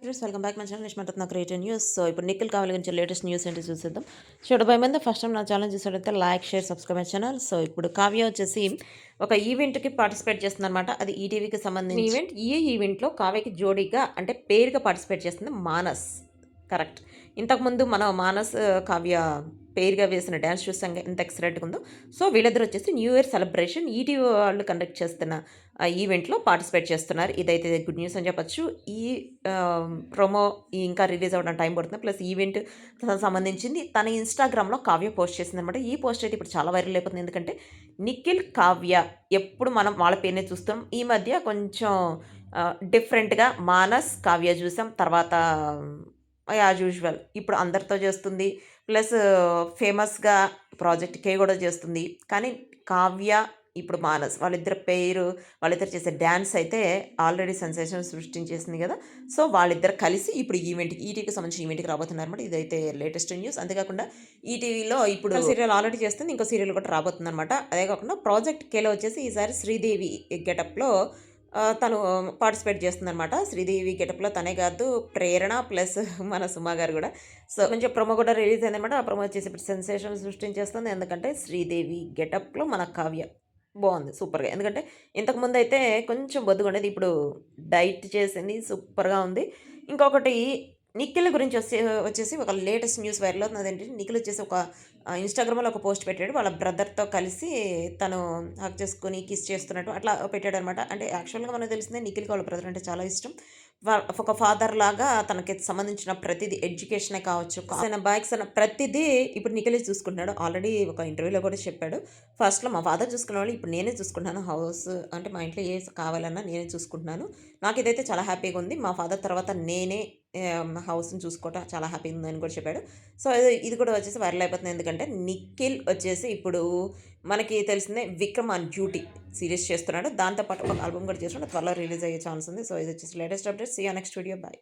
Friends welcome back my channel Nishma creative news. So ఇప్పుడు నిఖిల్ కావాలి గురించి లేటెస్ట్ న్యూస్ ఏంటి చూసేద్దాం. చూడబోయే ముందు ఫస్ట్ టైం నా ఛానల్ చూసేటైతే like share subscribe my channel. So ఇప్పుడు కావ్య వచ్చేసి ఒక ఈవెంట్కి పార్టిసిపేట్ చేస్తుందన్నమాట. అది ఈటీవీకి సంబంధించిన ఈవెంట్. ఈ ఈవెంట్లో కావ్యకి జోడీగా అంటే పేరుగా పార్టిసిపేట్ చేస్తుంది మానస్. కరెక్ట్. ఇంతకుముందు మనం మానస్ కావ్య పేరుగా వేసిన డ్యాన్స్ చూసాం ఎంత ఎక్సలెంట్గా ఉందో. సో వీళ్ళిద్దరు వచ్చేసి న్యూ ఇయర్ సెలబ్రేషన్ ఈటీవీ వాళ్ళు కండక్ట్ చేస్తున్న ఈవెంట్లో పార్టిసిపేట్ చేస్తున్నారు. ఇదైతే గుడ్ న్యూస్ అని చెప్పొచ్చు. ఈ ప్రోమో ఇంకా రిలీజ్ అవ్వడం టైం పడుతుంది. ప్లస్ ఈవెంట్ సంబంధించింది తన ఇన్స్టాగ్రామ్లో కావ్య పోస్ట్ చేసింది అనమాట. ఈ పోస్ట్ అయితే ఇప్పుడు చాలా వైరల్ అయిపోతుంది. ఎందుకంటే నిఖిల్ కావ్య ఎప్పుడు మనం వాళ్ళ పేరునే చూస్తాం. ఈ మధ్య కొంచెం డిఫరెంట్గా మానస్ కావ్య చూసాం. తర్వాత యాజ్ యూజువల్ ఇప్పుడు అందరితో చేస్తుంది. ప్లస్ ఫేమస్గా ప్రాజెక్ట్ కే కూడా చేస్తుంది. కానీ కావ్య ఇప్పుడు మానస్ వాళ్ళిద్దరు చేసే డ్యాన్స్ అయితే ఆల్రెడీ సెన్సేషన్ సృష్టించేసింది కదా. సో వాళ్ళిద్దరు కలిసి ఇప్పుడు ఈటీవీకి సంబంధించిన ఈవెంట్కి రాబోతున్నారు అనమాట. ఇదైతే లేటెస్ట్ న్యూస్. అంతేకాకుండా ఈటీవీలో ఇప్పుడు సీరియల్ ఆల్రెడీ చేస్తుంది, ఇంకో సీరియల్ కూడా రాబోతుంది అనమాట. అదే కాకుండా ప్రాజెక్ట్ కేలో వచ్చేసి ఈసారి శ్రీదేవి గెటప్లో తను పార్టిసిపేట్ చేస్తుందనమాట. శ్రీదేవి గెటప్లో తనే కాదు, ప్రేరణ ప్లస్ మన సుమా గారు కూడా. సో మంచిగా ప్రొమో కూడా రిలీజ్ అయిందనమాట. ఆ ప్రొమో వచ్చేసి ఇప్పుడు సెన్సేషన్ సృష్టించేస్తుంది. ఎందుకంటే శ్రీదేవి గెటప్లో మన కావ్య బాగుంది సూపర్గా. ఎందుకంటే ఇంతకుముందు అయితే కొంచెం బొద్దుగా ఉండేది, ఇప్పుడు డైట్ చేసింది, సూపర్గా ఉంది. ఇంకొకటి నిఖిల్ గురించి వచ్చేసి ఒక లేటెస్ట్ న్యూస్ వైరల్ అవుతుంది. అదేంటంటే నిఖిల్ వచ్చేసి ఒక ఇన్స్టాగ్రామ్లో ఒక పోస్ట్ పెట్టాడు. వాళ్ళ బ్రదర్తో కలిసి తను హక్ చేసుకుని కిస్ చేస్తున్నట్టు అట్లా పెట్టాడు అనమాట. అంటే యాక్చువల్గా మనకు తెలిసిందే నిఖిల్కి వాళ్ళ బ్రదర్ అంటే చాలా ఇష్టం. ఒక ఫాదర్ లాగా తనకి సంబంధించిన ప్రతిదీ ఎడ్యుకేషనే కావచ్చు, బైక్స్ అన్న ప్రతిదీ ఇప్పుడు నిఖిల్ చూసుకుంటున్నాడు. ఆల్రెడీ ఒక ఇంటర్వ్యూలో కూడా చెప్పాడు. ఫస్ట్లో మా ఫాదర్ చూసుకునే వాళ్ళు, ఇప్పుడు నేనే చూసుకుంటున్నాను. హౌస్ అంటే మా ఇంట్లో ఏ కావాలన్నా నేనే చూసుకుంటున్నాను. నాకు ఇదైతే చాలా హ్యాపీగా ఉంది. మా ఫాదర్ తర్వాత నేనే హౌస్ని చూసుకోవటం చాలా హ్యాపీగా ఉందని కూడా చెప్పాడు. సో ఇది కూడా వచ్చేసి వైరల్ అయిపోతుంది. ఎందుకంటే నిఖిల్ వచ్చేసి ఇప్పుడు మనకి తెలిసిందే విక్రమ్ ఆన్ డ్యూటీ సీరీస్ చేస్తున్నాడు. దాంతోపాటు ఒక ఆల్బమ్ కూడా చేస్తున్నాడు. త్వరలో రిలీజ్ అయ్యే ఛాన్స్ ఉంది. సో ఇది వచ్చేసి latest update. See you next video. By.